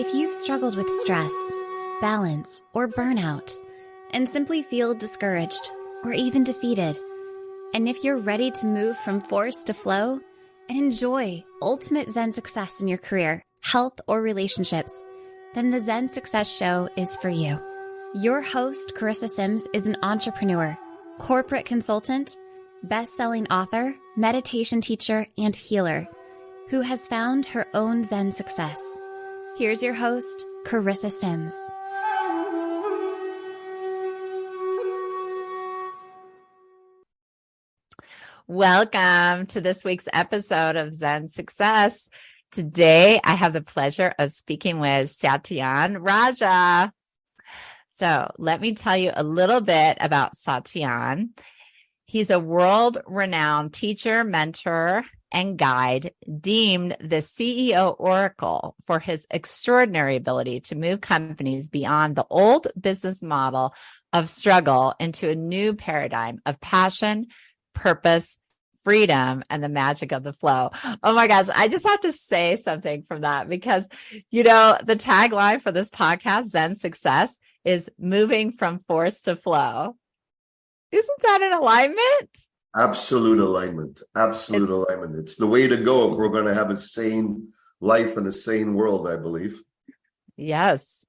If you've struggled with stress, balance, or burnout, and simply feel discouraged or even defeated, and if you're ready to move from force to flow and enjoy ultimate Zen success in your career, health, or relationships, then the Zen Success Show is for you. Your host, Carissa Sims, is an entrepreneur, corporate consultant, best-selling author, meditation teacher, and healer who has found her own Zen success. Here's your host, Carissa Sims. Welcome to this week's episode of Zen Success. Today, I have the pleasure of speaking with Satyen Raja. So let me tell you a little bit about Satyen. He's a world-renowned teacher, mentor, and guide, deemed the CEO Oracle for his extraordinary ability to move companies beyond the old business model of struggle into a new paradigm of passion, purpose, freedom, and the magic of the flow. Oh my gosh, I just have to say something from that because, the tagline for this podcast, Zen Success, is moving from force to flow. Isn't that an alignment? Absolute alignment. Absolute alignment. It's the way to go if we're going to have a sane life and a sane world, I believe. Yes.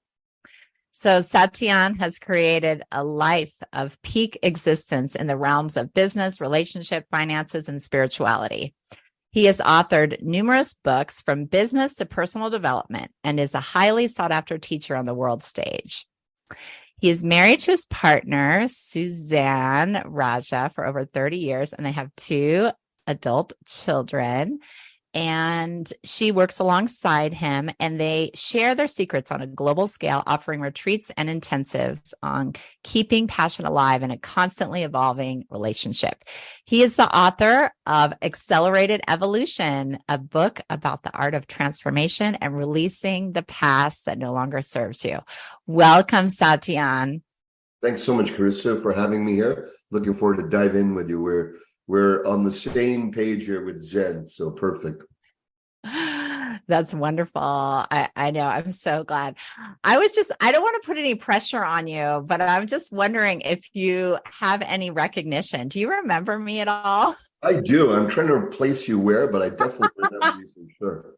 So Satyen has created a life of peak existence in the realms of business, relationship, finances, and spirituality. He has authored numerous books from business to personal development and is a highly sought-after teacher on the world stage. He is married to his partner, Suzanne Raja, for over 30 years, and they have 2 adult children. And she works alongside him, and they share their secrets on a global scale, offering retreats and intensives on keeping passion alive in a constantly evolving relationship. He is the author of Accelerated Evolution, a book about the art of transformation and releasing the past that no longer serves you. Welcome, Satyen. Thanks so much, Carissa, for having me here. Looking forward to dive in with you. We're on the same page here with Zen, so perfect. That's wonderful. I know. I'm so glad. I don't want to put any pressure on you, but I'm just wondering if you have any recognition. Do you remember me at all? I do. I'm trying to place you where, but I definitely remember you for sure.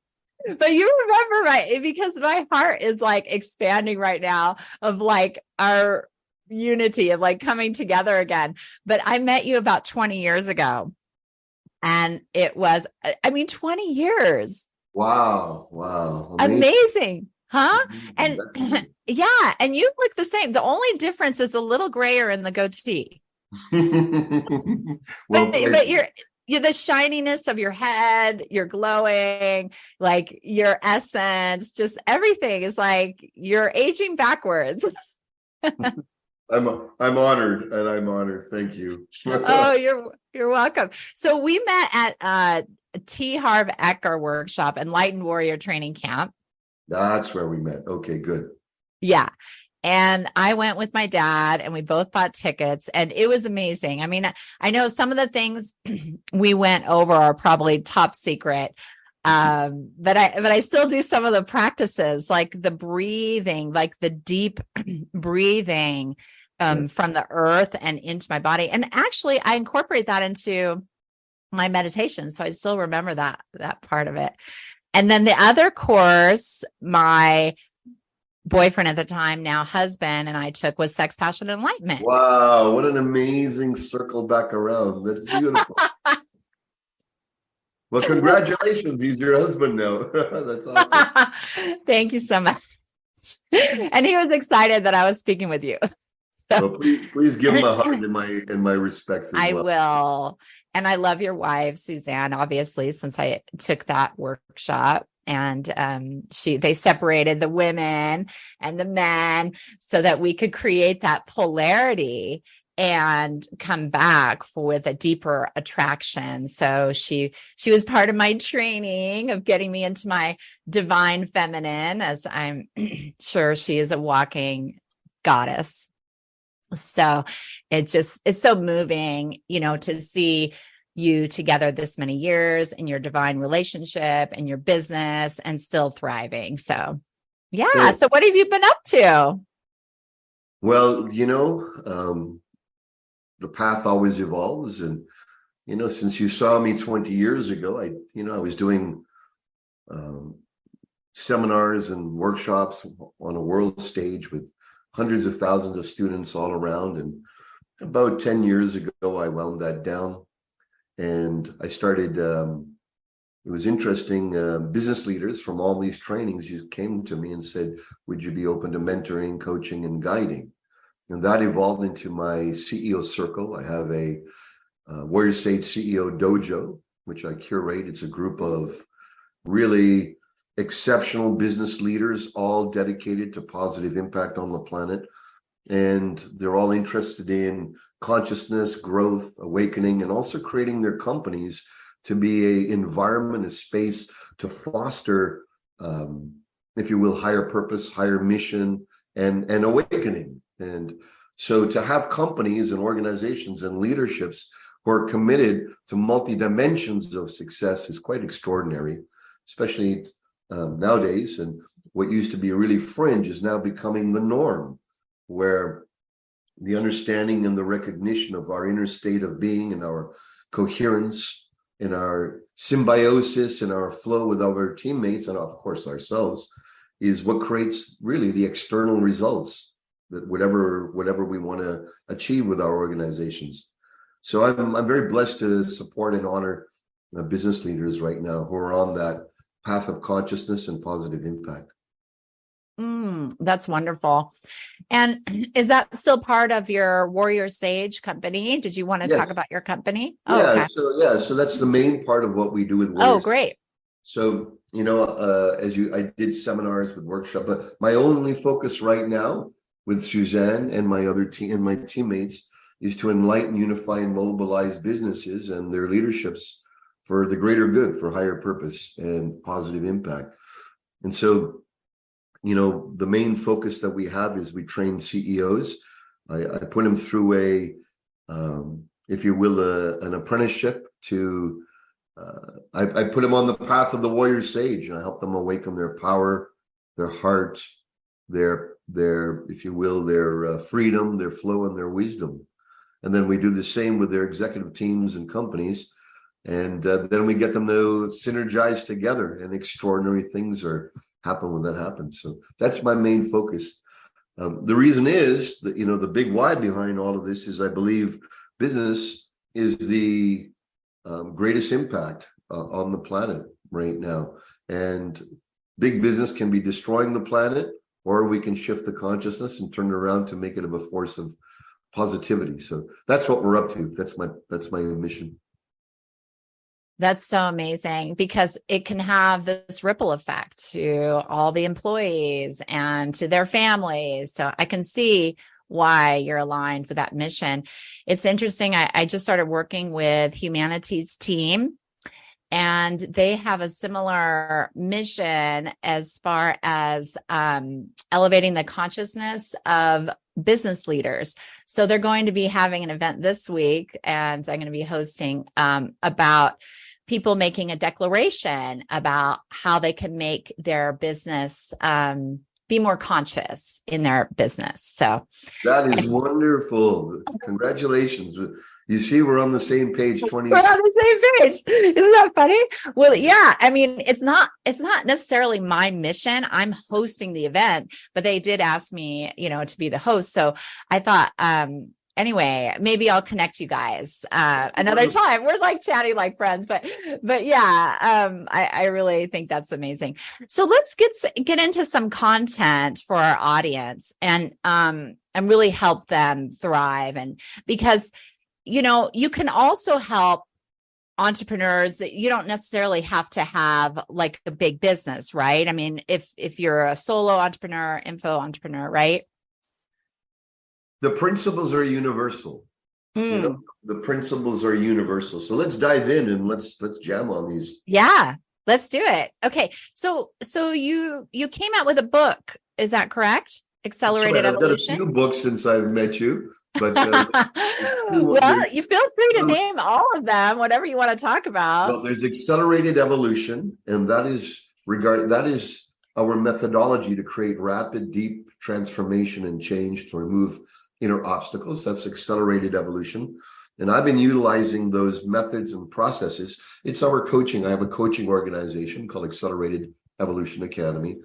But you remember, right? Because my heart is like expanding right now of like our unity of like coming together again. But I met you about 20 years ago, and it was, 20 years. Wow. Amazing. Huh? And That's... yeah. And you look the same. The only difference is a little grayer in the goatee. but you're the shininess of your head, you're glowing, like your essence, just everything is like you're aging backwards. I'm honored, and I'm honored. Thank you. Oh, you're welcome. So we met at T. Harv Eker workshop, Enlightened Warrior Training Camp. That's where we met. Okay, good. Yeah. And I went with my dad, and we both bought tickets, and it was amazing. I mean, I know some of the things we went over are probably top secret. But I still do some of the practices, like the breathing, like the deep breathing from the earth and into my body. And actually I incorporate that into my meditation. So I still remember that part of it. And then the other course, my boyfriend at the time, now husband, and I took was Sex, Passion, and Enlightenment. Wow. What an amazing circle back around. That's beautiful. Well, congratulations. He's your husband now. That's awesome. Thank you so much. And he was excited that I was speaking with you. So please give him a hug in my respects as I well. will. And I love your wife, Suzanne, obviously, since I took that workshop. And they separated the women and the men so that we could create that polarity and come back with a deeper attraction. So she was part of my training of getting me into my divine feminine, as I'm sure she is a walking goddess. So it's so moving, to see you together this many years in your divine relationship and your business and still thriving. So Yeah. So what have you been up to? Well, the path always evolves. And, since you saw me 20 years ago, I was doing seminars and workshops on a world stage with hundreds of thousands of students all around. And about 10 years ago, I wound that down and I started, it was interesting, business leaders from all these trainings just came to me and said, would you be open to mentoring, coaching, and guiding? And that evolved into my CEO circle. I have a Warrior Sage CEO Dojo, which I curate. It's a group of really exceptional business leaders, all dedicated to positive impact on the planet. And they're all interested in consciousness, growth, awakening, and also creating their companies to be an environment, a space to foster, if you will, higher purpose, higher mission, and awakening. And so to have companies and organizations and leaderships who are committed to multi-dimensions of success is quite extraordinary, especially nowadays. And what used to be really fringe is now becoming the norm, where the understanding and the recognition of our inner state of being and our coherence and our symbiosis and our flow with our teammates and of course ourselves is what creates really the external results that whatever we want to achieve with our organizations. So I'm very blessed to support and honor business leaders right now who are on that path of consciousness and positive impact. That's wonderful. And is that still part of your Warrior Sage company? Did you want to talk about your company? Oh, okay. So that's the main part of what we do with Warrior. Oh, great. So, I did seminars with workshops, but my only focus right now with Suzanne and my other team and my teammates is to enlighten, unify, and mobilize businesses and their leaderships for the greater good, for higher purpose and positive impact. And so, the main focus that we have is we train CEOs. I put them through if you will, an apprenticeship to, I put them on the path of the Warrior Sage, and I help them awaken their power, their heart, their if you will, their freedom, their flow, and their wisdom. And then we do the same with their executive teams and companies. And then we get them to synergize together, and extraordinary things happen when that happens. So that's my main focus. The reason is that, the big why behind all of this is I believe business is the greatest impact on the planet right now. And big business can be destroying the planet, or we can shift the consciousness and turn it around to make it of a force of positivity. So that's what we're up to. That's my mission. That's so amazing, because it can have this ripple effect to all the employees and to their families. So I can see why you're aligned with that mission. It's interesting. I just started working with Humanity's team, and they have a similar mission as far as elevating the consciousness of business leaders. So they're going to be having an event this week, and I'm going to be hosting about people making a declaration about how they can make their business be more conscious in their business. So that is wonderful. Congratulations. You see, we're on the same page. We're on the same page. Isn't that funny? Well, yeah. I mean, it's not necessarily my mission. I'm hosting the event, but they did ask me, to be the host. So I thought, anyway, maybe I'll connect you guys another time. We're like chatting like friends, but yeah, I really think that's amazing. So let's get into some content for our audience and really help them thrive. And because, you can also help entrepreneurs that you don't necessarily have to have like a big business, right? I mean, if you're a solo entrepreneur, info entrepreneur, right? The principles are universal. The principles are universal. So let's dive in and let's jam on these. Yeah, let's do it. Okay. So you came out with a book. Is that correct? Accelerated Evolution. I've done a few books since I've met you, but well, you feel free to name all of them, whatever you want to talk about. Well, there's Accelerated Evolution, and that is our methodology to create rapid, deep transformation and change to remove inner obstacles. That's accelerated evolution. And I've been utilizing those methods and processes. It's our coaching. I have a coaching organization called Accelerated Evolution Academy.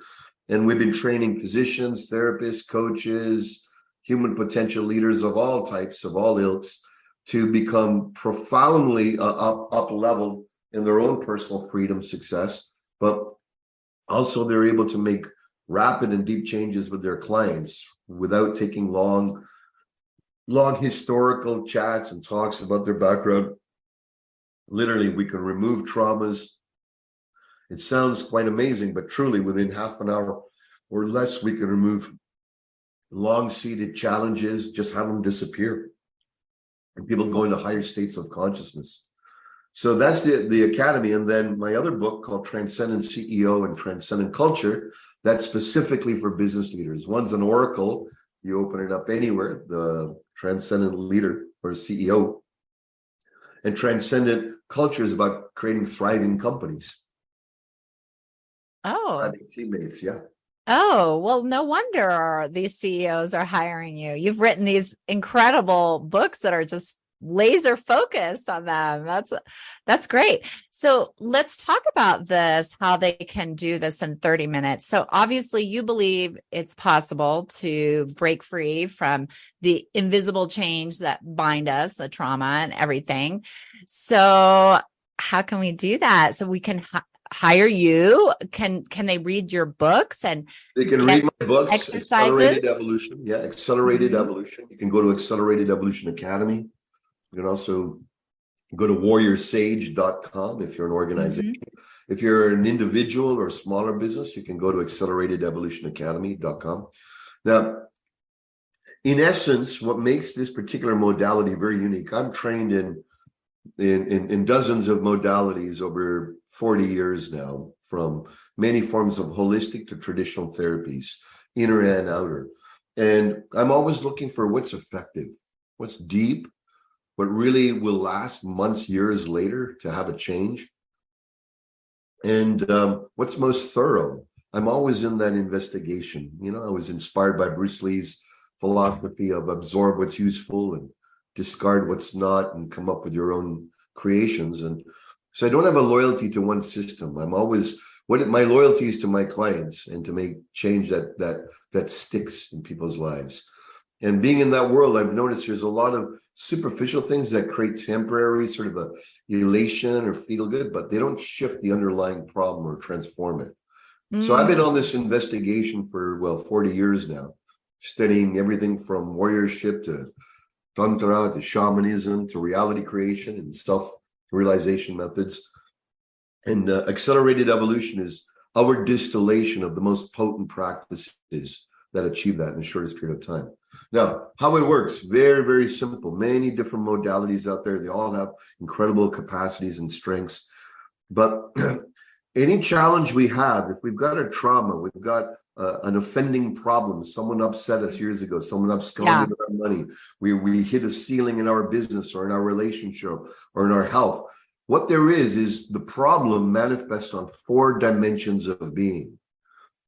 And we've been training physicians, therapists, coaches, human potential leaders of all types, of all ilks, to become profoundly up-leveled in their own personal freedom, success, but also they're able to make rapid and deep changes with their clients without taking long historical chats and talks about their background. Literally, we can remove traumas. It sounds quite amazing, but truly within half an hour or less, we can remove long-seated challenges, just have them disappear. And people go into higher states of consciousness. So that's the academy. And then my other book called Transcendent CEO and Transcendent Culture, that's specifically for business leaders. One's an oracle. You open it up anywhere, the Transcendent Leader or CEO. And Transcendent Culture is about creating thriving companies. Oh. Thriving teammates, yeah. Oh, well, no wonder these CEOs are hiring you. You've written these incredible books that are just laser focused on them. That's great. So let's talk about this, how they can do this in 30 minutes. So obviously you believe it's possible to break free from the invisible chains that bind us, the trauma and everything. So how can we do that? So we can hire you. Can they read your books and they can read my books? Exercises? Accelerated Evolution. Yeah, Accelerated Evolution. You can go to Accelerated Evolution Academy. You can also go to warriorsage.com if you're an organization. If you're an individual or smaller business, you can go to acceleratedevolutionacademy.com. Now, in essence, what makes this particular modality very unique, I'm trained in dozens of modalities over 40 years now, from many forms of holistic to traditional therapies, inner and outer. And I'm always looking for what's effective, what's deep, what really will last months, years later to have a change. And what's most thorough. I'm always in that investigation. You know, I was inspired by Bruce Lee's philosophy of absorb what's useful and discard what's not and come up with your own creations. And so I don't have a loyalty to one system. I'm always, my loyalty is to my clients and to make change that sticks in people's lives. And being in that world, I've noticed there's a lot of superficial things that create temporary sort of a elation or feel good, but they don't shift the underlying problem or transform it. So I've been on this investigation for, 40 years now, studying everything from warriorship to tantra to shamanism to reality creation and self-realization methods. And accelerated evolution is our distillation of the most potent practices that achieve that in the shortest period of time. Now, how it works, very, very simple. Many different modalities out there. They all have incredible capacities and strengths. But any challenge we have, if we've got a trauma, we've got an offending problem, someone upset us years ago, someone absconded with our money, we hit a ceiling in our business or in our relationship or in our health. What there is the problem manifests on 4 dimensions of being.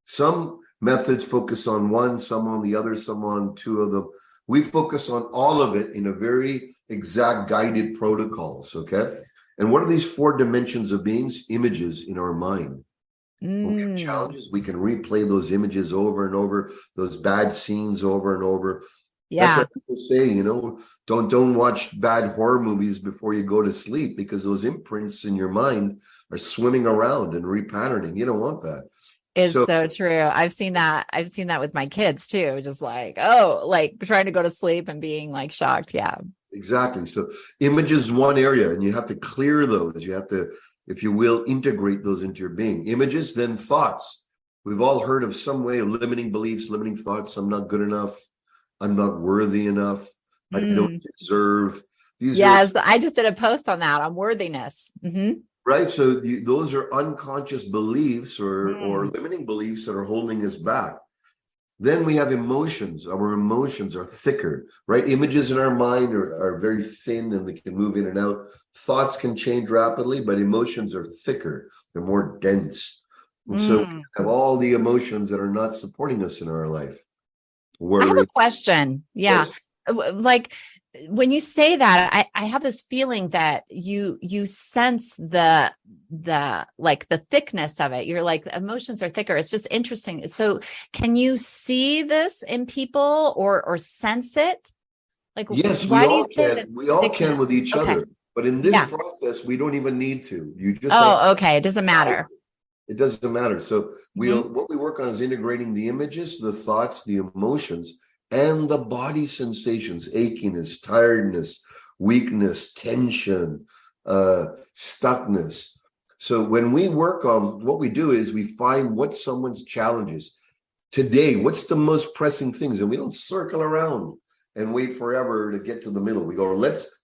Some methods focus on one, some on the other, some on 2 of them. We focus on all of it in a very exact guided protocols, okay? And what are these 4 dimensions of beings? Images in our mind. When we have challenges, we can replay those images over and over, those bad scenes over and over. Yeah. That's what people say, you know, don't watch bad horror movies before you go to sleep because those imprints in your mind are swimming around and repatterning. You don't want that. It's so true. I've seen that with my kids too. Just like, trying to go to sleep and being like shocked. Yeah. Exactly. So image is one area and you have to clear those. You have to, if you will, integrate those into your being. Images, then thoughts. We've all heard of some way of limiting beliefs, limiting thoughts. I'm not good enough. I'm not worthy enough. I don't deserve. I just did a post on that, on worthiness. Right. So those are unconscious beliefs or limiting beliefs that are holding us back. Then we have emotions. Our emotions are thicker, right? Images in our mind are very thin and they can move in and out. Thoughts can change rapidly, but emotions are thicker. They're more dense. And so we have all the emotions that are not supporting us in our life. I have a question. Yeah. Yes. Like when you say that, I have this feeling that you sense the like the thickness of it. You're like, the emotions are thicker. It's just interesting. So can you see this in people or sense it? Like, Yes, we why do all you say can. that We all can with thickness? each Okay. other. But in this Yeah. process, we don't even need to. You just have to. Oh, okay. It doesn't matter. It doesn't matter. So Mhm. what we work on is integrating the images, the thoughts, the emotions, and the body sensations, achiness, tiredness, weakness, tension, stuckness. So when we work on what we do is we find what someone's challenges today, what's the most pressing things, and we don't circle around and wait forever to get to the middle. We go,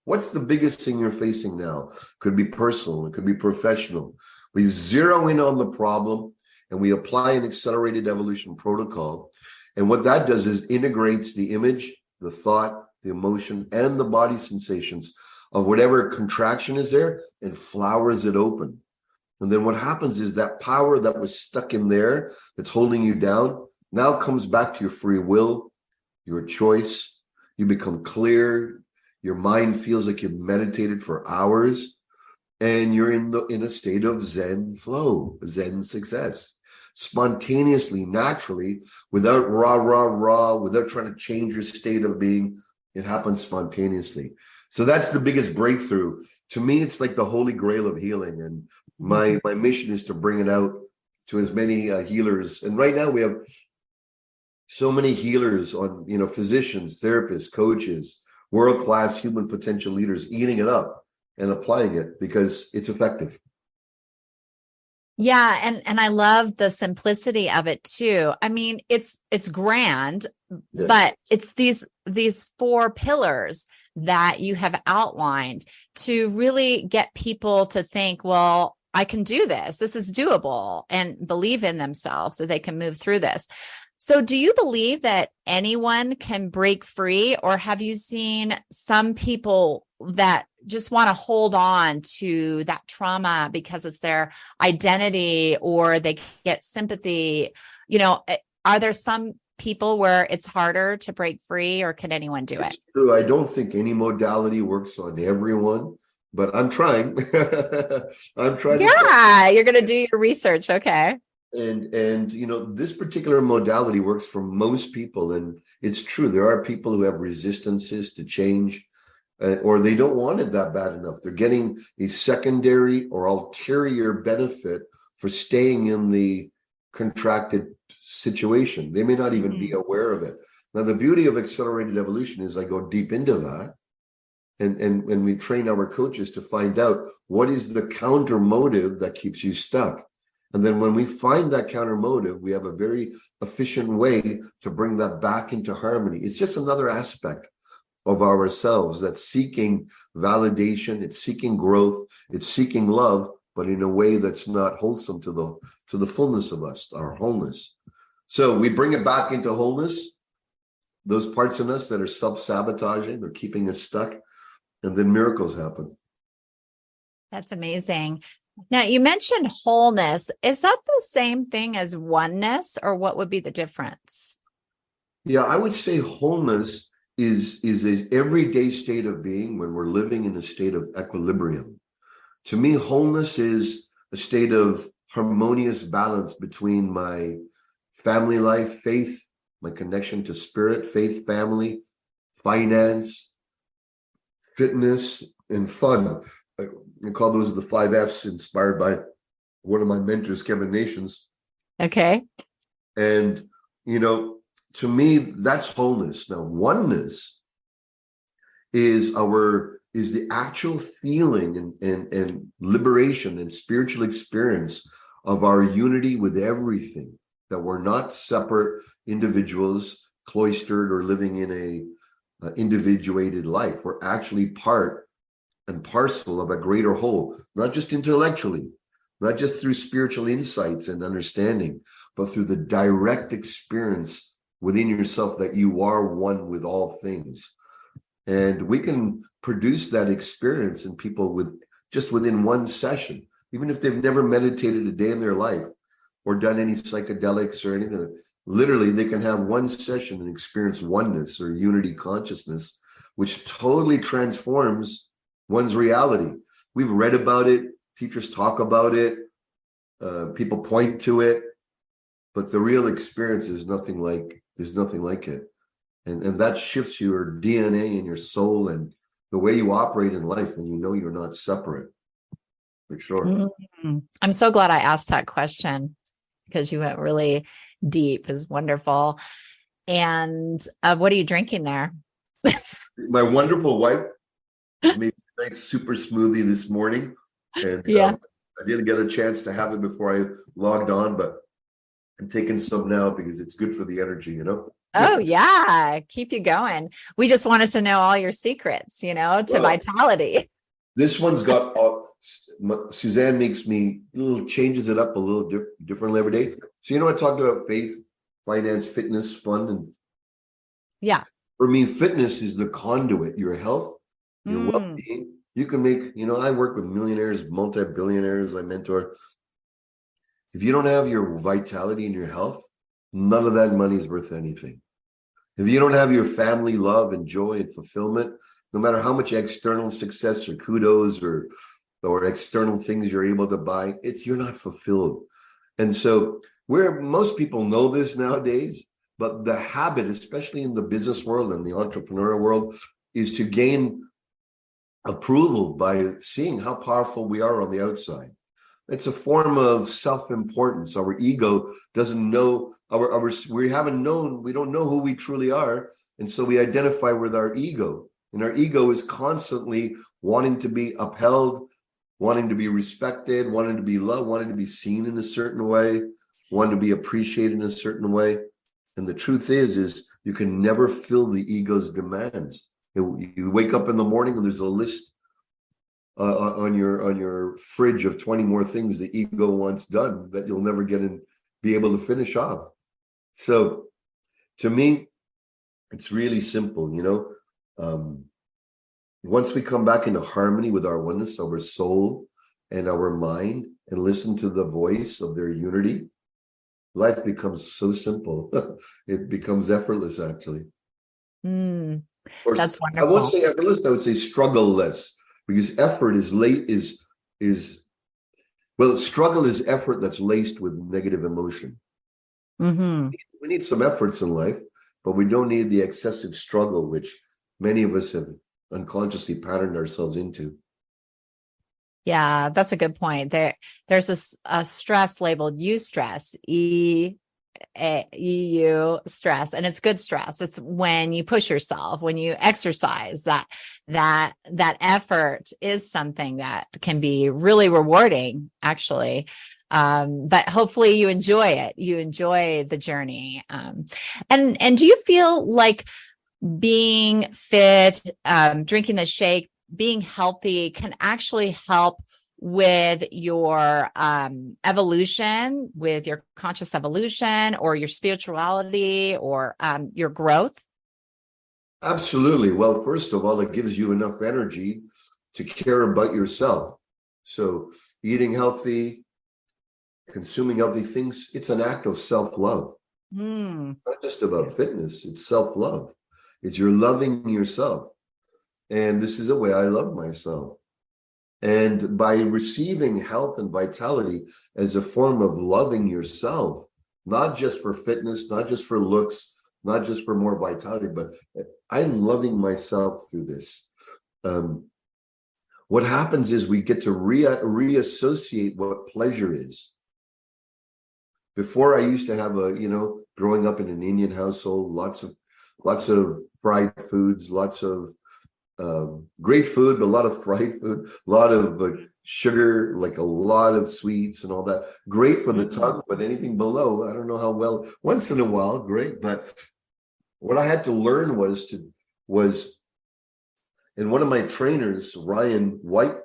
what's the biggest thing you're facing now? Could be personal, it could be professional. We zero in on the problem and we apply an accelerated evolution protocol. And what that does is integrates the image, the thought, the emotion, and the body sensations of whatever contraction is there and flowers it open. And then what happens is that power that was stuck in there that's holding you down now comes back to your free will, your choice. You become clear. Your mind feels like you've meditated for hours, and you're in a state of Zen flow, Zen success, spontaneously, naturally, without without trying to change your state of being. It happens spontaneously. So that's the biggest breakthrough. To me, it's like the holy grail of healing, and my mission is to bring it out to as many healers. And right now we have so many healers on, physicians, therapists, coaches, world-class human potential leaders eating it up and applying it because it's effective. Yeah, and I love the simplicity of it too. I mean, it's grand, Yes. but it's these four pillars that you have outlined to really get people to think, well, I can do this. This is doable, and believe in themselves so they can move through this. So do you believe that anyone can break free, or have you seen some people that just want to hold on to that trauma because it's their identity or they get sympathy? Are there some people where it's harder to break free, or can anyone do it? It's true. I don't think any modality works on everyone, but I'm trying. I'm trying Yeah, you're going to do your research. Okay. and this particular modality works for most people, and it's true. There are people who have resistances to change, or they don't want it that bad enough. They're getting a secondary or ulterior benefit for staying in the contracted situation. They may not even be aware of it. Now, the beauty of accelerated evolution is I go deep into that, and we train our coaches to find out what is the counter motive that keeps you stuck. And then when we find that counter motive, we have a very efficient way to bring that back into harmony. It's just another aspect of ourselves that's seeking validation, it's seeking growth, it's seeking love, but in a way that's not wholesome to the fullness of us, our wholeness. So we bring it back into wholeness, those parts in us that are self-sabotaging or keeping us stuck, and then miracles happen. That's amazing. Now, you mentioned wholeness. Is that the same thing as oneness, or what would be the difference? Yeah, I would say wholeness is an everyday state of being when we're living in a state of equilibrium. To me, wholeness is a state of harmonious balance between my family life, faith, my connection to spirit, faith, family, finance, fitness, and fun. I call those the 5 F's, inspired by one of my mentors, Kevin Nations. Okay. And, to me, that's wholeness. Now, oneness is the actual feeling and liberation and spiritual experience of our unity with everything, that we're not separate individuals cloistered or living in a individuated life. We're actually part and parcel of a greater whole, not just intellectually, not just through spiritual insights and understanding, but through the direct experience within yourself that you are one with all things. And we can produce that experience in people within one session, even if they've never meditated a day in their life. or done any psychedelics or anything. Literally, they can have one session and experience oneness or unity consciousness, which totally transforms one's reality. We've read about it, teachers talk about it, people point to it, but the real experience is nothing like it. And that shifts your DNA and your soul and the way you operate in life when you know you're not separate, for sure. Mm-hmm. I'm so glad I asked that question because you went really deep. Is wonderful. And what are you drinking there? My wonderful wife made a nice super smoothie this morning, and Yeah. I didn't get a chance to have it before I logged on, but I'm taking some now because it's good for the energy, you know. Oh yeah, keep you going. We just wanted to know all your secrets, to vitality. This one's got Suzanne makes me changes it up a little differently every day. So I talked about faith, finance, fitness, fun, and yeah. For me, fitness is the conduit. Your health, your well-being. You can make. I work with millionaires, multi-billionaires. I mentor. If you don't have your vitality and your health, none of that money is worth anything. If you don't have your family love and joy and fulfillment, no matter how much external success or kudos or external things you're able to buy, you're not fulfilled. And so where most people know this nowadays, but the habit, especially in the business world and the entrepreneurial world, is to gain approval by seeing how powerful we are on the outside. It's a form of self-importance. Our ego doesn't know we don't know who we truly are. And so we identify with our ego. And our ego is constantly wanting to be upheld, wanting to be respected, wanting to be loved, wanting to be seen in a certain way, wanting to be appreciated in a certain way. And the truth is you can never fill the ego's demands. You wake up in the morning and there's a list on your fridge of 20 more things the ego wants done that you'll never get and be able to finish off. So to me, it's really simple, once we come back into harmony with our oneness, our soul and our mind, and listen to the voice of their unity, life becomes so simple. It becomes effortless, actually. That's wonderful. I won't say effortless, I would say struggle-less, because effort struggle is effort that's laced with negative emotion. We need some efforts in life, but we don't need the excessive struggle, which many of us have unconsciously patterned ourselves into. Yeah, that's a good point. There's a stress labeled eustress, EU stress, and it's good stress. It's when you push yourself, when you exercise. That effort is something that can be really rewarding, actually. But hopefully you enjoy it. You enjoy the journey. And do you feel like being fit, drinking the shake, being healthy can actually help with your evolution, with your conscious evolution or your spirituality or your growth? Absolutely. Well, first of all, it gives you enough energy to care about yourself. So eating healthy, consuming healthy things, it's an act of self-love. Not just about fitness, it's self-love. It's you're loving yourself. And this is the way I love myself. And by receiving health and vitality as a form of loving yourself, not just for fitness, not just for looks, not just for more vitality, but I'm loving myself through this. What happens is we get to reassociate what pleasure is. Before, I used to have growing up in an Indian household, lots of fried foods, lots of great food, but a lot of fried food, a lot of sugar, like a lot of sweets and all that. Great for the tongue, but anything below, I don't know how well. Once in a while, great. But what I had to learn was, and one of my trainers, Ryan White,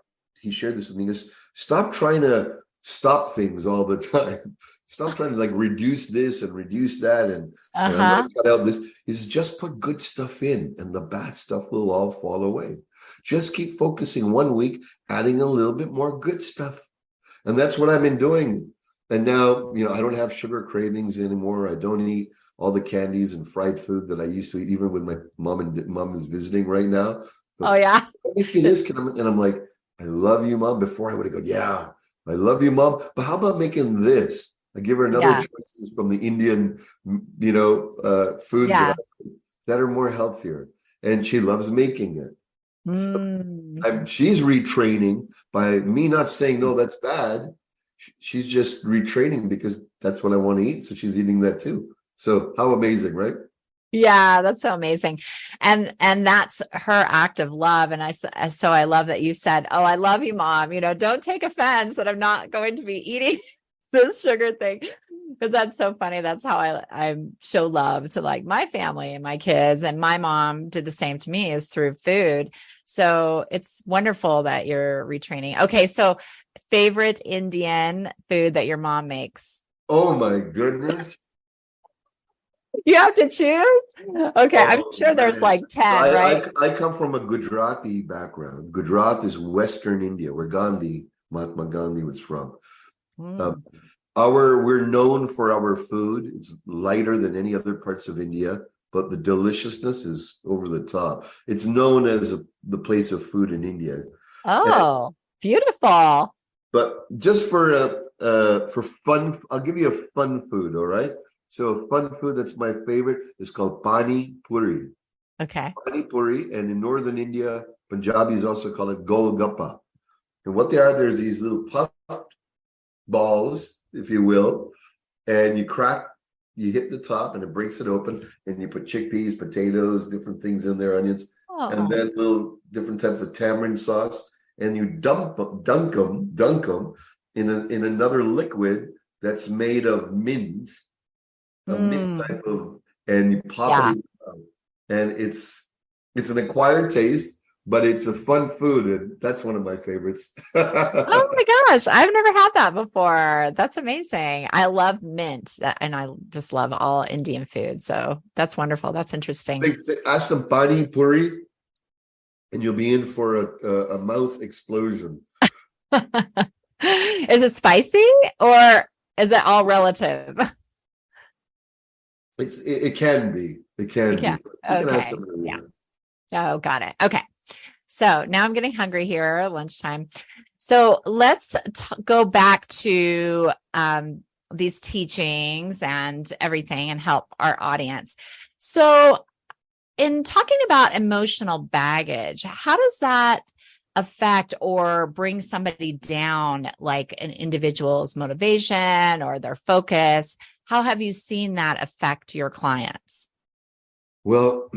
he shared this with me. He goes, stop trying to stop things all the time. Stop trying to reduce this and reduce that and I'm going to cut out this. He says, just put good stuff in and the bad stuff will all fall away. Just keep focusing 1 week, adding a little bit more good stuff. And that's what I've been doing. And now, I don't have sugar cravings anymore. I don't eat all the candies and fried food that I used to eat, even when my mom is visiting right now. Oh So, yeah. "Can I make you this?" And I'm like, "I love you, Mom." Before I would have gone, "Yeah, I love you, Mom. But how about making this?" I give her another Yeah. choices from the Indian, foods Yeah. that are more healthier. And she loves making it. So Mm. she's retraining by me not saying, no, that's bad. She's just retraining because that's what I want to eat. So she's eating that too. So how amazing, right? Yeah, that's so amazing. And that's her act of love. And so I love that you said, "Oh, I love you, Mom. Don't take offense that I'm not going to be eating this sugar thing." Because that's so funny. That's how I show love to like my family and my kids. And my mom did the same to me, is through food. So it's wonderful that you're retraining. Okay, so favorite Indian food that your mom makes? Oh my goodness. You have to choose? Okay, I'm Oh sure there's man. like 10, I, right? I, I come from a Gujarati background. Gujarat is Western India, where Mahatma Gandhi was from. Uh, Mm. we're known for our food. It's lighter than any other parts of India, but the deliciousness is over the top. It's known as the place of food in India. And, Oh, beautiful. but just for fun, I'll give you a fun food. All right. So a fun food that's my favorite is called pani puri. Okay. Pani puri, and in northern India, Punjabis also call it golgappa. And what they are, there's these little puffed balls, if you will, and you hit the top and it breaks it open, and you put chickpeas, potatoes, different things in there, onions, and Oh. then little different types of tamarind sauce, and you dunk them in another liquid that's made of mint, a mint Mm. type of, and you pop it Yeah. in your mouth. And it's an acquired taste, but it's a fun food, and that's one of my favorites. Oh my gosh, I've never had that before. That's amazing. I love mint, and I just love all Indian food. So that's wonderful. That's interesting. Ask some pani puri, and you'll be in for a mouth explosion. Is it spicy or is it all relative? It can be. It can be. Yeah. You can ask Okay. them. Yeah. Yeah. Oh, got it. Okay. So now I'm getting hungry here, lunchtime. So let's go back to these teachings and everything and help our audience. So, in talking about emotional baggage, how does that affect or bring somebody down, like an individual's motivation or their focus? How have you seen that affect your clients? Well,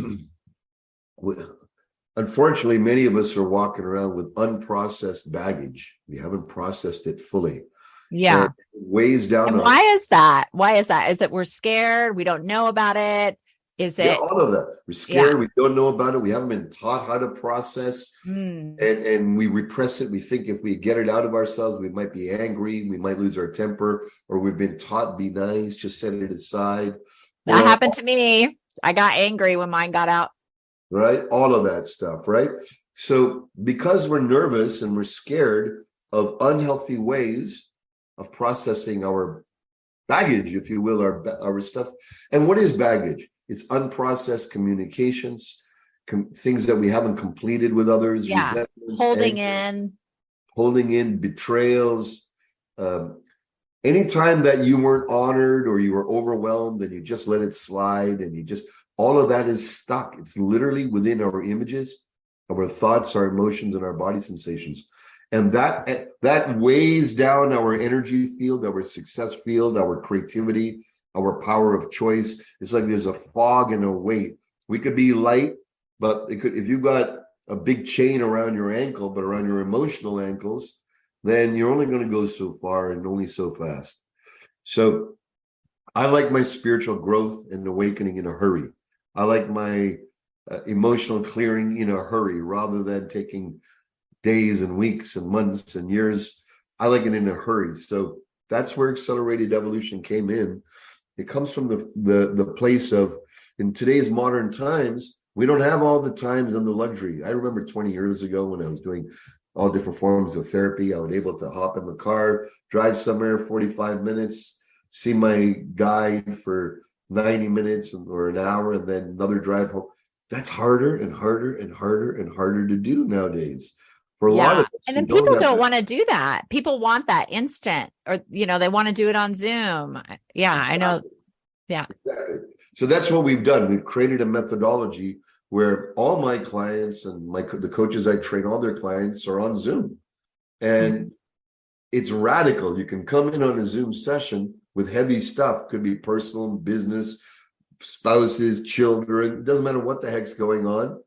unfortunately, many of us are walking around with unprocessed baggage. We haven't processed it fully. And Yeah. it weighs down And our. why is that? Why is that? Is it we're scared? We don't know about it? Is Yeah, it? all of that. We're Yeah. scared. We don't know about it. We haven't been taught how to process, Mm. and we repress it. We think if we get it out of ourselves, we might be angry, we might lose our temper, or we've been taught be nice, just set it aside. That Or happened to me. I got angry when mine got out. right, all of that stuff, right? So because we're nervous and we're scared of unhealthy ways of processing our baggage, if you will, our stuff. And what is baggage? It's unprocessed communications, things that we haven't completed with others, Yeah. resentments, Holding angers, in. holding in, betrayals. Anytime that you weren't honored or you were overwhelmed and you just let it slide, and all of that is stuck. It's literally within our images, our thoughts, our emotions, and our body sensations. And that weighs down our energy field, our success field, our creativity, our power of choice. It's like there's a fog and a weight. We could be light, but if you got a big chain around your ankle, but around your emotional ankles, then you're only going to go so far and only so fast. So I like my spiritual growth and awakening in a hurry. I like my emotional clearing in a hurry rather than taking days and weeks and months and years. I like it in a hurry. So that's where accelerated evolution came in. It comes from the place of, in today's modern times, we don't have all the times and the luxury. I remember 20 years ago when I was doing all different forms of therapy. I was able to hop in the car, drive somewhere 45 minutes, see my guide for 90 minutes or an hour, and then another drive home. That's harder and harder and harder and harder to do nowadays. For a lot of us, and then people don't want to do that. People want that instant, or they want to do it on Zoom. Yeah, I know. Yeah. Exactly. So that's what we've done. We've created a methodology where all my clients and the coaches I train, all their clients are on Zoom. And it's radical. You can come in on a Zoom session with heavy stuff, could be personal, business, spouses, children, it doesn't matter what the heck's going on.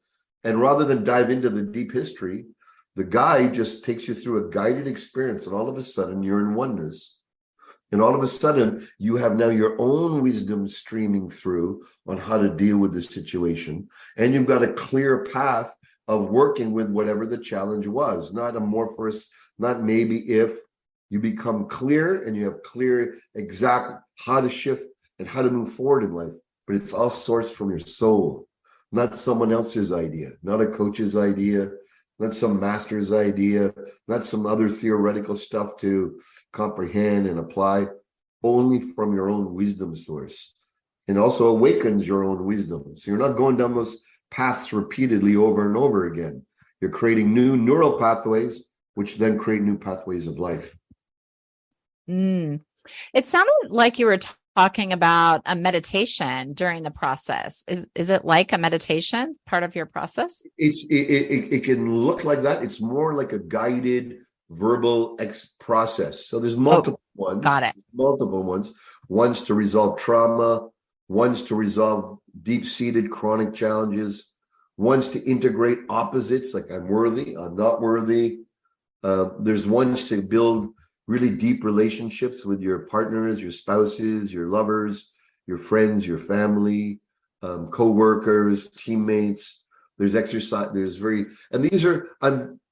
And rather than dive into the deep history, the guide just takes you through a guided experience, and all of a sudden you're in oneness. And all of a sudden you have now your own wisdom streaming through on how to deal with the situation. And you've got a clear path of working with whatever the challenge was, not amorphous, not maybe if. You become clear and you have clear exact how to shift and how to move forward in life. But it's all sourced from your soul, not someone else's idea, not a coach's idea, not some master's idea, not some other theoretical stuff to comprehend and apply, only from your own wisdom source. And also awakens your own wisdom. So you're not going down those paths repeatedly over and over again. You're creating new neural pathways, which then create new pathways of life. It sounded like you were talking about a meditation during the process. Is it like a meditation, part of your process? It can look like that. It's more like a guided verbal process. So there's multiple ones. Got it. Multiple ones. One's to resolve trauma. One's to resolve deep-seated chronic challenges. One's to integrate opposites, like I'm worthy, I'm not worthy. There's ones to build really deep relationships with your partners, your spouses, your lovers, your friends, your family, co-workers, teammates. There's exercise, and these are,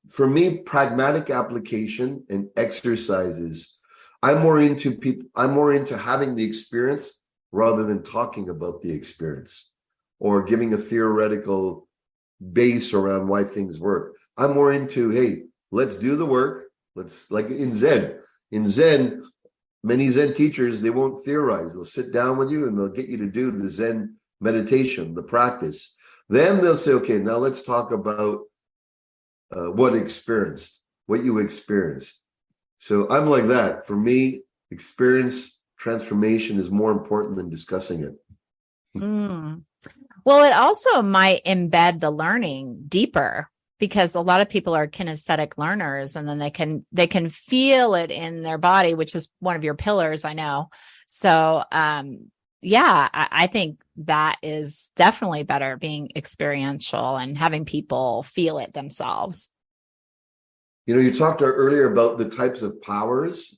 for me, pragmatic application and exercises. I'm more into having the experience rather than talking about the experience or giving a theoretical base around why things work. I'm more into, hey, let's do the work. Let's, like in Zen, many Zen teachers, they won't theorize. They'll sit down with you and they'll get you to do the Zen meditation, the practice. Then they'll say, okay, now let's talk about what you experienced. So I'm like that. For me, experience transformation is more important than discussing it. Well, it also might embed the learning deeper, because a lot of people are kinesthetic learners, and then they can feel it in their body, which is one of your pillars, I know. So, I think that is definitely better, being experiential and having people feel it themselves. You talked earlier about the types of powers.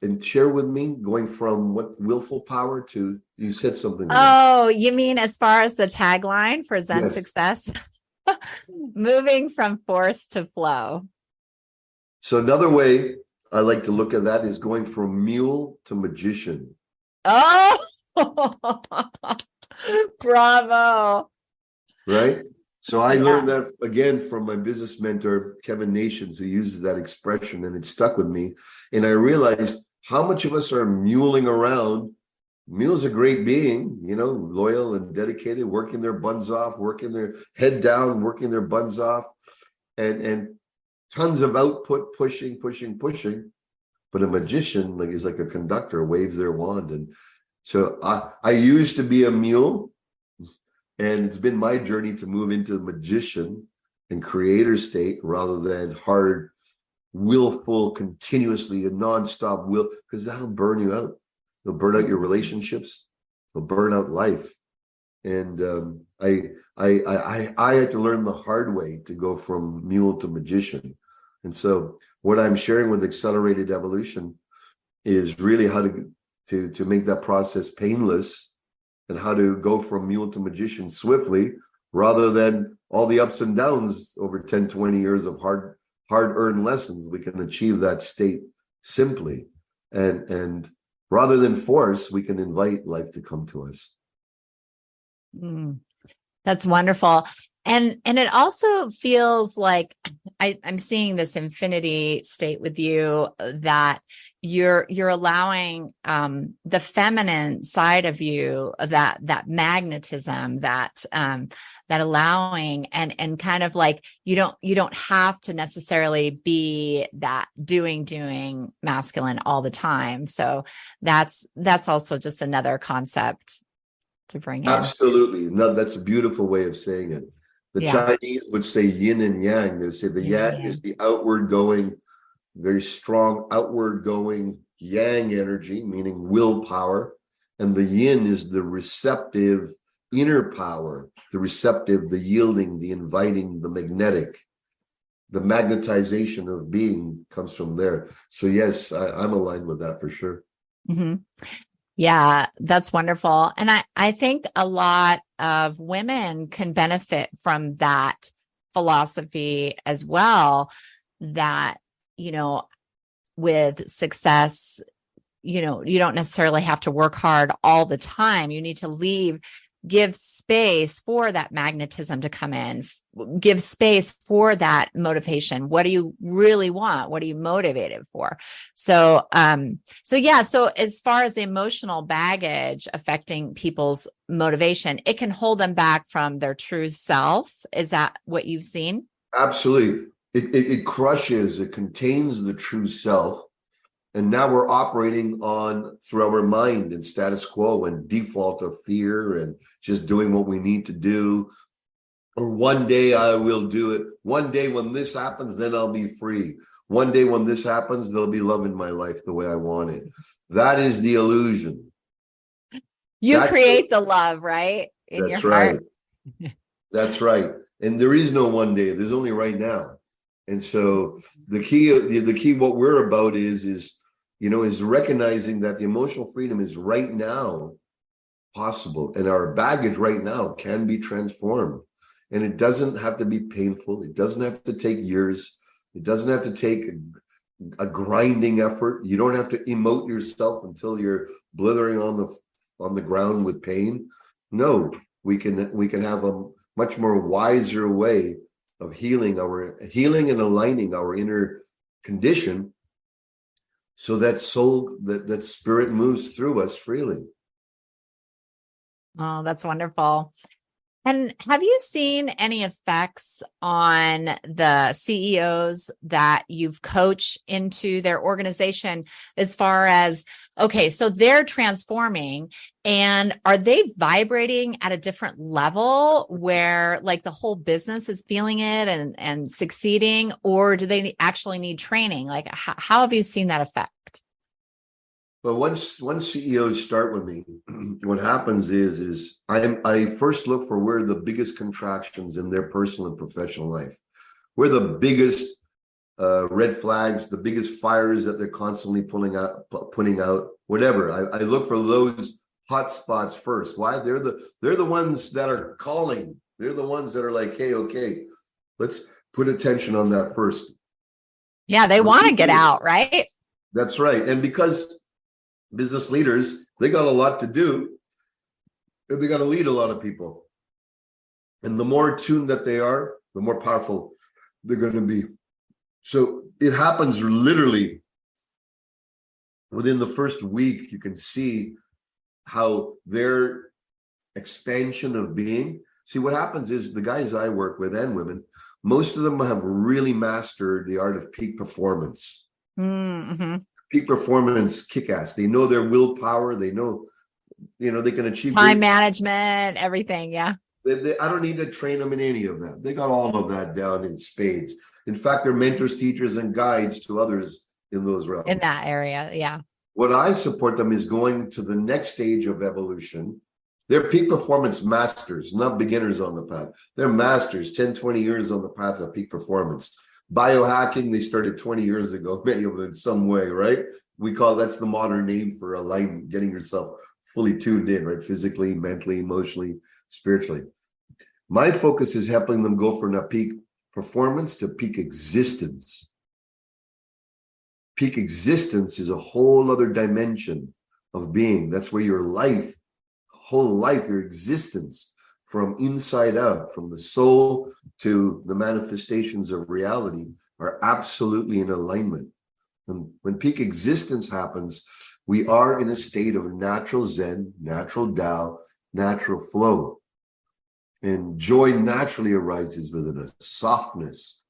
And share with me, going from what willful power to, you said something. Oh, you mean as far as the tagline for Zen Success? Moving from force to flow. So another way I like to look at that is going from mule to magician. Oh, bravo. Right? So I learned that again from my business mentor, Kevin Nations, who uses that expression, and it stuck with me. And I realized how much of us are muling around. Mule's a great being, loyal and dedicated, working their buns off, working their head down, working their buns off, and tons of output, pushing. But a magician is like a conductor, waves their wand. And so I used to be a mule, and it's been my journey to move into the magician and creator state rather than hard, willful, continuously a nonstop will, because that'll burn you out. They'll burn out your relationships. They'll burn out life. And I had to learn the hard way to go from mule to magician. And so what I'm sharing with Accelerated Evolution is really how to make that process painless, and how to go from mule to magician swiftly, rather than all the ups and downs over 10, 20 years of hard-earned lessons. We can achieve that state simply. And rather than force, we can invite life to come to us. That's wonderful. And it also feels like I'm seeing this infinity state with you, that you're allowing the feminine side of you, that magnetism, that allowing, and kind of like you don't have to necessarily be that doing masculine all the time. So that's also just another concept to bring in. Absolutely. No, that's a beautiful way of saying it. The Chinese would say yin and yang. They would say the yang is the outward going, very strong outward going yang energy, meaning willpower. And the yin is the receptive inner power, the receptive, the yielding, the inviting, the magnetic. The magnetization of being comes from there. So yes, I'm aligned with that for sure. Mm-hmm. Yeah, that's wonderful. And I think a lot of women can benefit from that philosophy as well, that, with success, you don't necessarily have to work hard all the time. You need to give space for that magnetism to come in, give space for that motivation. What do you really want? What are you motivated for? So as far as the emotional baggage affecting people's motivation, it can hold them back from their true self. Is that what you've seen? Absolutely. It crushes, it contains the true self. And now we're operating through our mind and status quo and default of fear and just doing what we need to do. Or one day I will do it. One day when this happens, then I'll be free. One day when this happens, there'll be love in my life the way I want it. That is the illusion. You create the love, right? In your heart. That's right. And there is no one day. There's only right now. And so the key, what we're about is recognizing that the emotional freedom is right now possible, and our baggage right now can be transformed. And it doesn't have to be painful. It doesn't have to take years. It doesn't have to take a grinding effort. You don't have to emote yourself until you're blithering on the ground with pain. No, we can have a much more wiser way of healing and aligning our inner condition, so that soul, that spirit moves through us freely. Oh, that's wonderful. And have you seen any effects on the CEOs that you've coached into their organization, as far as, okay, so they're transforming, and are they vibrating at a different level where like the whole business is feeling it and succeeding, or do they actually need training? Like how have you seen that effect? But once CEOs start with me, what happens is I first look for where the biggest contractions in their personal and professional life, where the biggest red flags, the biggest fires that they're constantly putting out, whatever. I look for those hot spots first. Why? They're the ones that are calling. They're the ones that are like, hey, okay, let's put attention on that first. Yeah, they want to get out, right? That's right. And because business leaders, they got a lot to do, and they got to lead a lot of people. And the more attuned that they are, the more powerful they're going to be. So it happens literally within the first week. You can see how their expansion of being. See, what happens is the guys I work with, and women, most of them have really mastered the art of peak performance. Mm-hmm. Peak performance, kick-ass. They know their willpower. They know, they can achieve time management, everything. Yeah. I don't need to train them in any of that. They got all of that down in spades. In fact, they're mentors, teachers, and guides to others in those realms. In that area, yeah. What I support them is going to the next stage of evolution. They're peak performance masters, not beginners on the path. They're masters, 10, 20 years on the path of peak performance. Biohacking, they started 20 years ago, many of them in some way, right? That's the modern name for alignment, getting yourself fully tuned in, right? Physically, mentally, emotionally, spiritually. My focus is helping them go from a peak performance to peak existence. Peak existence is a whole other dimension of being. That's where your life, whole life, your existence from inside out, from the soul to the manifestations of reality, are absolutely in alignment. And when peak existence happens, we are in a state of natural Zen, natural Tao, natural flow. And joy naturally arises within us, softness,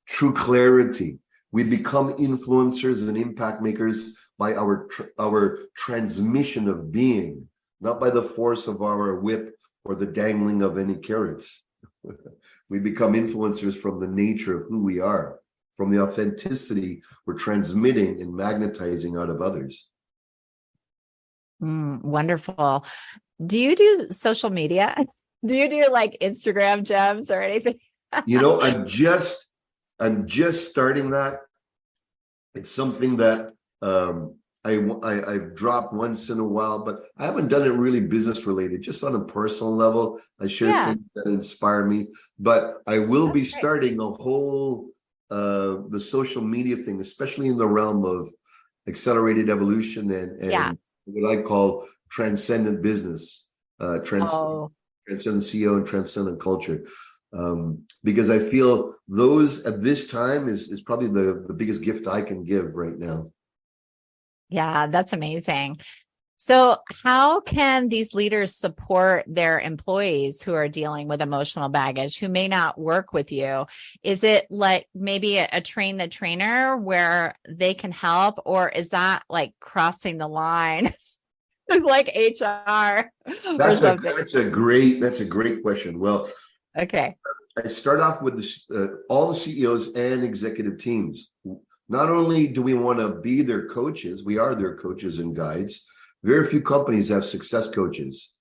true clarity. We become influencers and impact makers by our transmission of being, not by the force of our whip or the dangling of any carrots. We become influencers from the nature of who we are, from the authenticity we're transmitting and magnetizing out of others. Wonderful. Do you do social media? Do you do like Instagram gems or anything? I'm just starting that. It's something that I've dropped once in a while, but I haven't done it really business related, just on a personal level. I share things that inspire me, but I will be starting a whole the social media thing, especially in the realm of accelerated evolution and what I call transcendent business, transcendent CEO and transcendent culture. Because I feel those at this time is probably the biggest gift I can give right now. Yeah, that's amazing. So how can these leaders support their employees who are dealing with emotional baggage, who may not work with you? Is it like maybe a train the trainer where they can help, or is that like crossing the line like HR or something? That's a great question. Well, okay. I start off with all the CEOs and executive teams. Not only do we want to be their coaches, we are their coaches and guides. Very few companies have success coaches.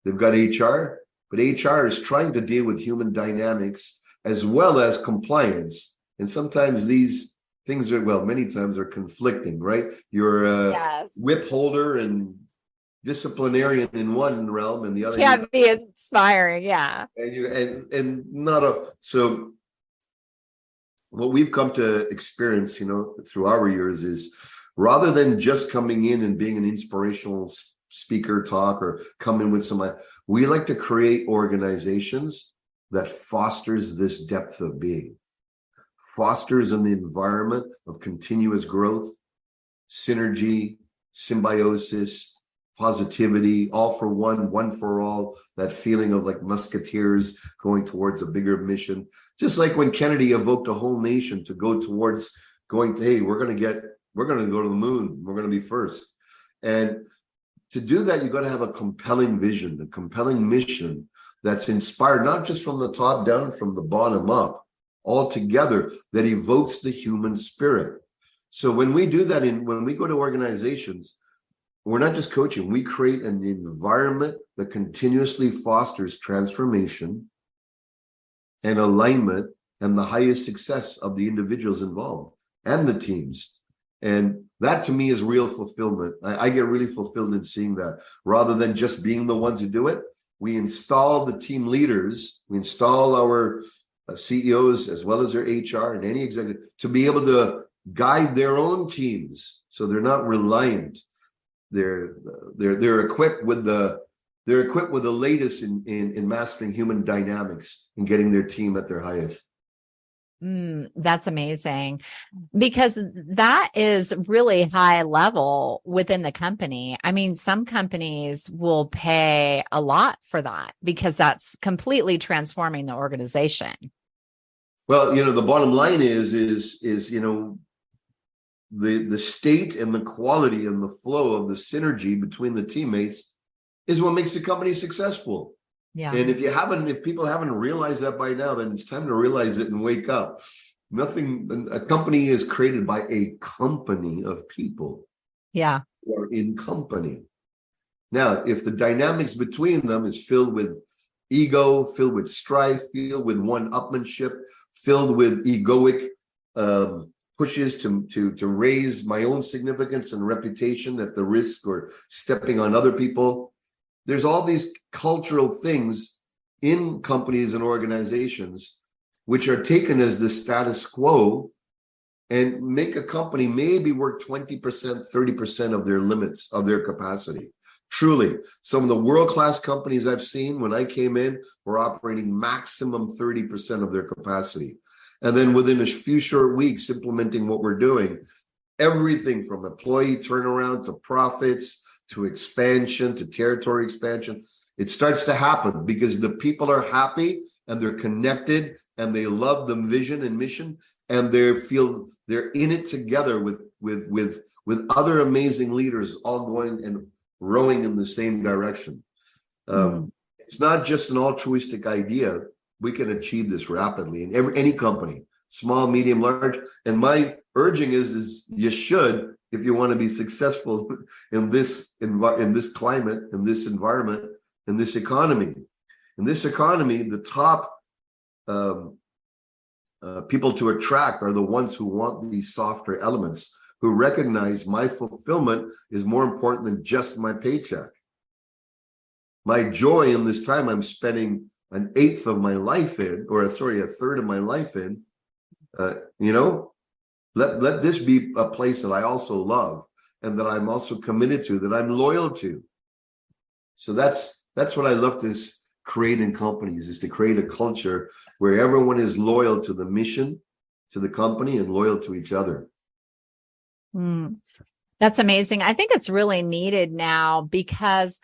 They've got HR, but HR is trying to deal with human dynamics as well as compliance. And sometimes these things many times are conflicting, right? You're a whip holder and disciplinarian in one realm, and the other can't be inspiring. So what we've come to experience, through our years is, rather than just coming in and being an inspirational speaker, talk, or come in with we like to create organizations that fosters this depth of being, fosters an environment of continuous growth, synergy, symbiosis, positivity, all for one for all, that feeling of like musketeers going towards a bigger mission. Just like when Kennedy evoked a whole nation to go towards hey, we're going to go to the moon. We're going to be first. And to do that, you've got to have a compelling vision, a compelling mission that's inspired, not just from the top down, from the bottom up, all together, that evokes the human spirit. So when we do that, when we go to organizations, we're not just coaching, we create an environment that continuously fosters transformation and alignment and the highest success of the individuals involved and the teams. And that to me is real fulfillment. I get really fulfilled in seeing that. Rather than just being the ones who do it, we install the team leaders, we install our CEOs as well as their HR and any executive to be able to guide their own teams, so they're not reliant. They're equipped with the latest in mastering human dynamics and getting their team at their highest. That's amazing, because that is really high level within the company. I mean, some companies will pay a lot for that because that's completely transforming the organization. Well, the bottom line is the state and the quality and the flow of the synergy between the teammates is what makes the company successful. Yeah. And if people haven't realized that by now, then it's time to realize it and wake up. A company is created by a company of people. Yeah. Who are in company. Now, if the dynamics between them is filled with ego, filled with strife, filled with one-upmanship, filled with egoic pushes to raise my own significance and reputation at the risk or stepping on other people. There's all these cultural things in companies and organizations which are taken as the status quo and make a company maybe work 20%, 30% of their limits of their capacity. Truly, some of the world-class companies I've seen when I came in were operating maximum 30% of their capacity. And then within a few short weeks implementing what we're doing, everything from employee turnaround to profits, to expansion, to territory expansion, it starts to happen because the people are happy and they're connected and they love the vision and mission, and they feel they're in it together with other amazing leaders all going and rowing in the same direction. It's not just an altruistic idea. We can achieve this rapidly in any company, small, medium, large. And my urging is you should, if you want to be successful in this climate, in this environment, in this economy. In this economy, the top people to attract are the ones who want these softer elements, who recognize my fulfillment is more important than just my paycheck. My joy in this time I'm spending a third of my life in, let this be a place that I also love and that I'm also committed to, that I'm loyal to. So that's what I love to create in companies, is to create a culture where everyone is loyal to the mission, to the company, and loyal to each other. That's amazing. I think it's really needed now because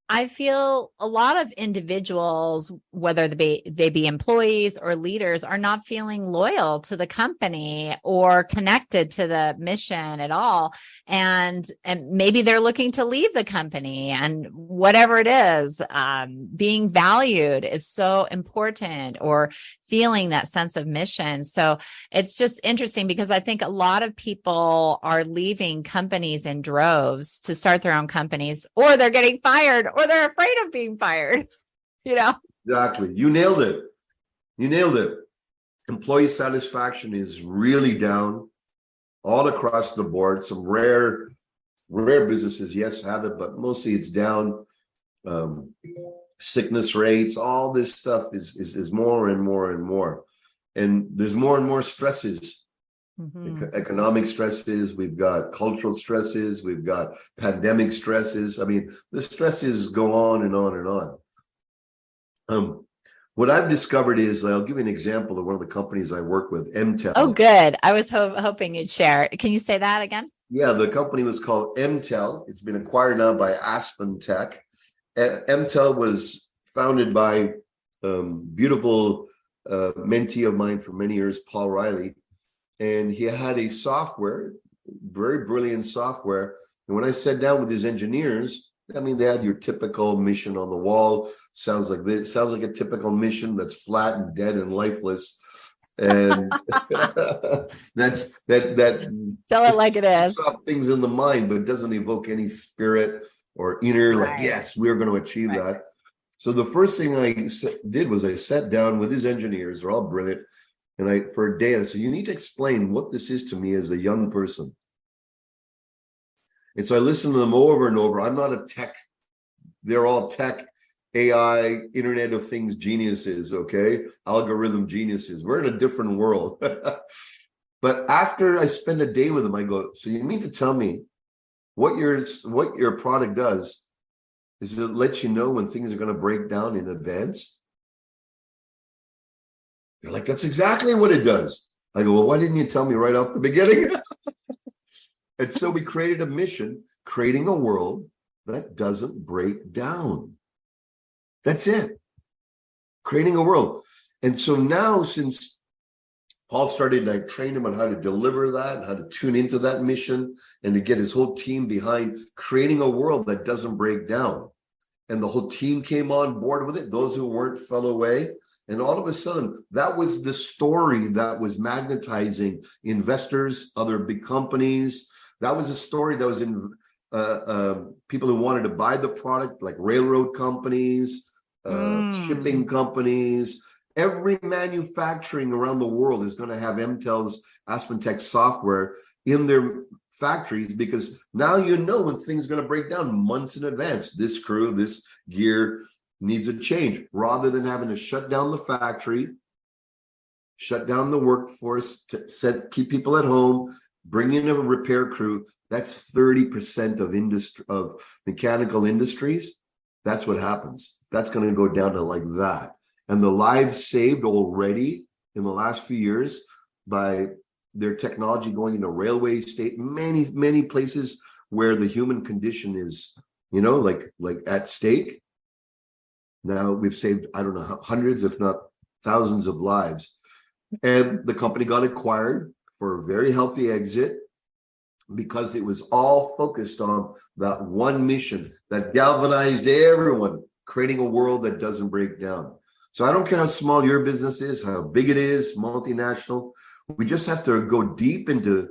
I feel a lot of individuals, whether they be employees or leaders, are not feeling loyal to the company or connected to the mission at all. And maybe they're looking to leave the company, and whatever it is, being valued is so important, or feeling that sense of mission. So it's just interesting because I think a lot of people are leaving companies in droves to start their own companies, or they're getting fired, or they're afraid of being fired, Exactly. You nailed it. Employee satisfaction is really down all across the board. Some rare businesses, yes, have it, but mostly it's down. Sickness rates, all this stuff is more and more and more. And there's more and more stresses. Economic stresses, we've got cultural stresses, we've got pandemic stresses. I mean, the stresses go on and on and on. What I've discovered is, I'll give you an example of one of the companies I work with, MTEL. Oh, good. I was hoping you'd share. Can you say that again? Yeah, the company was called MTEL. It's been acquired now by Aspen Tech. MTEL was founded by beautiful mentee of mine for many years, Paul Riley. And he had a software, very brilliant software. And when I sat down with his engineers, I mean, they had your typical mission on the wall. Sounds like a typical mission that's flat and dead and lifeless. And that's that. Tell it like it is. Things in the mind, but it doesn't evoke any spirit or inner, like, yes, we're going to achieve that. So the first thing I did was I sat down with his engineers. They're all brilliant. And for a day, I said, you need to explain what this is to me as a young person. And so I listened to them over and over. I'm not a tech. They're all tech, AI, Internet of Things geniuses, okay? Algorithm geniuses. We're in a different world. But after I spend a day with them, I go, so you mean to tell me what your product does is it lets you know when things are going to break down in advance? They're like, that's exactly what it does. I go, well, why didn't you tell me right off the beginning? And so we created a mission, creating a world that doesn't break down. That's it. Creating a world. And so now, since Paul started, I trained him on how to deliver that, how to tune into that mission, and to get his whole team behind creating a world that doesn't break down. And the whole team came on board with it. Those who weren't fell away. And all of a sudden, that was the story that was magnetizing investors, other big companies. That was a story that was in people who wanted to buy the product, like railroad companies, shipping companies. Every manufacturing around the world is going to have MTEL's Aspen Tech software in their factories, because now you know when things are going to break down months in advance. This screw, this gear needs a change, rather than having to shut down the factory, shut down the workforce, keep people at home, bring in a repair crew. That's 30% of mechanical industries. That's what happens. That's going to go down to like that. And the lives saved already in the last few years by their technology going into railway state, many places where the human condition is, like at stake. Now we've saved, I don't know, hundreds, if not thousands of lives. And the company got acquired for a very healthy exit because it was all focused on that one mission that galvanized everyone, creating a world that doesn't break down. So I don't care how small your business is, how big it is, multinational. We just have to go deep into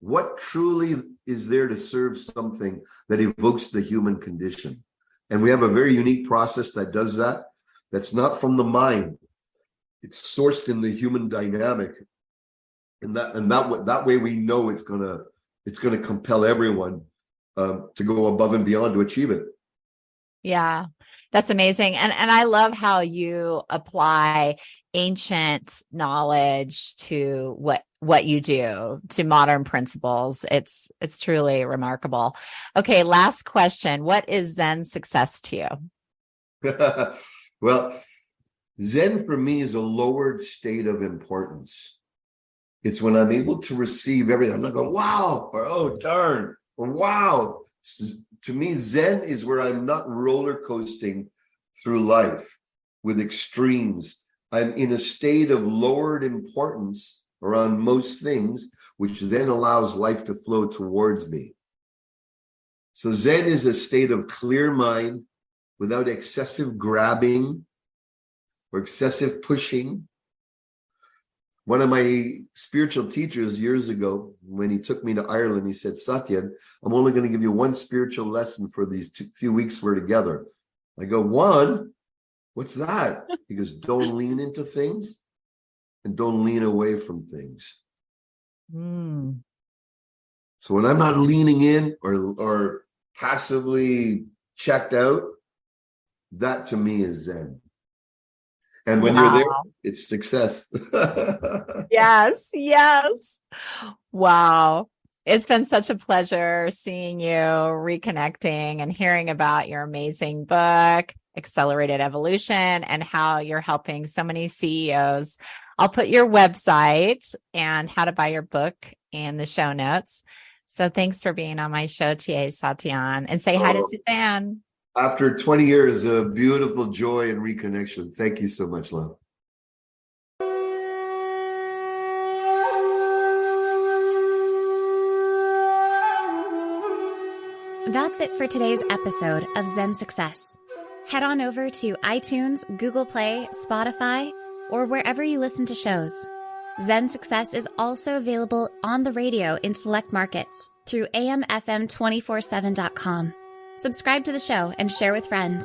what truly is there to serve something that evokes the human condition. And we have a very unique process that does that. That's not from the mind. It's sourced in the human dynamic. And that way we know it's gonna compel everyone to go above and beyond to achieve it. Yeah, that's amazing. And I love how you apply ancient knowledge to what you do, to modern principles. It's truly remarkable. Okay, last question. What is Zen success to you? Well, Zen for me is a lowered state of importance. It's when I'm able to receive everything. I'm not going, wow, or oh, darn, or wow. To me, Zen is where I'm not roller coasting through life with extremes. I'm in a state of lowered importance around most things, which then allows life to flow towards me. So Zen is a state of clear mind without excessive grabbing or excessive pushing. One of my spiritual teachers years ago, when he took me to Ireland, he said, Satyen, I'm only going to give you one spiritual lesson for these few weeks we're together. I go, one? What's that? He goes, don't lean into things and don't lean away from things. So when I'm not leaning in or passively checked out, that to me is Zen. And when you're there, it's success. Yes. Wow. It's been such a pleasure seeing you, reconnecting, and hearing about your amazing book, Accelerated Evolution, and how you're helping so many CEOs. I'll put your website and how to buy your book in the show notes. So thanks for being on my show today, Satyen, and say hi to Suzanne. After 20 years of beautiful joy and reconnection. Thank you so much, love. That's it for today's episode of Zen Success. Head on over to iTunes, Google Play, Spotify, or wherever you listen to shows. Zen Success is also available on the radio in select markets through amfm247.com. Subscribe to the show and share with friends.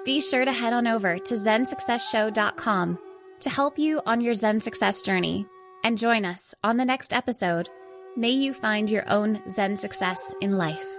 Be sure to head on over to zensuccessshow.com to help you on your Zen success journey and join us on the next episode. May you find your own Zen success in life.